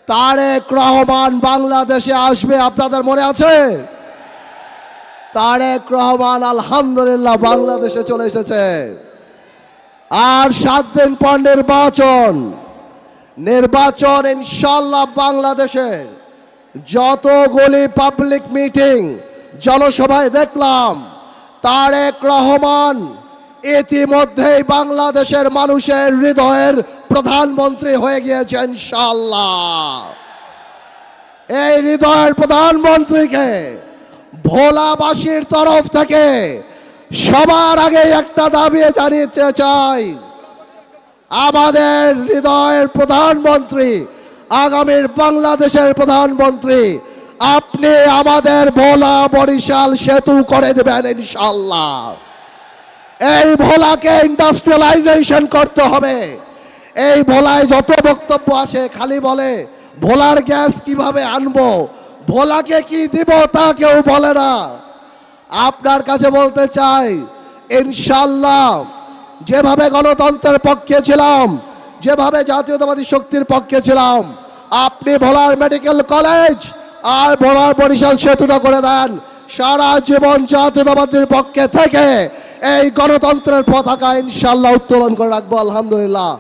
তারেক রহমান বাংলাদেশে আসবে, আপনাদের মনে আছে? তারেক রহমান আলহামদুলিল্লাহ বাংলাদেশে চলে এসেছে। আর 7 দিন পর নির্বাচন ইনশাআল্লাহ বাংলাদেশের যতগুলি পাবলিক মিটিং জনসভায় দেখলাম, তারেক রহমান ইতিমধ্যেই বাংলাদেশের মানুষের হৃদয়ের প্রধানমন্ত্রী হয়ে গিয়েছে ইনশাআল্লাহ। এই হৃদয়ের প্রধানমন্ত্রীকে ভোলাবাসীর তরফ থেকে সবার আগে একটা দাবি জানিয়ে চাই, আমাদের হৃদয়ের প্রধানমন্ত্রী, আগামীর বাংলাদেশের প্রধানমন্ত্রী, আপনি আমাদের ভোলা বরিশাল সেতু করে দেবেন ইনশাআল্লাহ। এই ভোলাকে ইন্ডাস্ট্রিয়ালাইজেশন করতে হবে। এই ভোলায় যত বক্তব্য আসে খালি বলে ভোলার গ্যাস কিভাবে আনবো, ভোলাকে কি দিব তা কেউ বলে না। আপনার কাছে বলতে চাই, ইনশাআল্লাহ যেভাবে গণতন্ত্রের পক্ষে ছিলাম, যেভাবে জাতীয়তাবাদী শক্তির পক্ষে ছিলাম, আপনি ভোলার মেডিকেল কলেজ আর ভোলার বরিশাল সেতুটা করে দেন। সারা জীবন জাতীয়তাবাদীর পক্ষে থেকে এই গণতন্ত্রের পতাকা ইনশাআল্লাহ উত্তোলন করে রাখবো আলহামদুলিল্লাহ।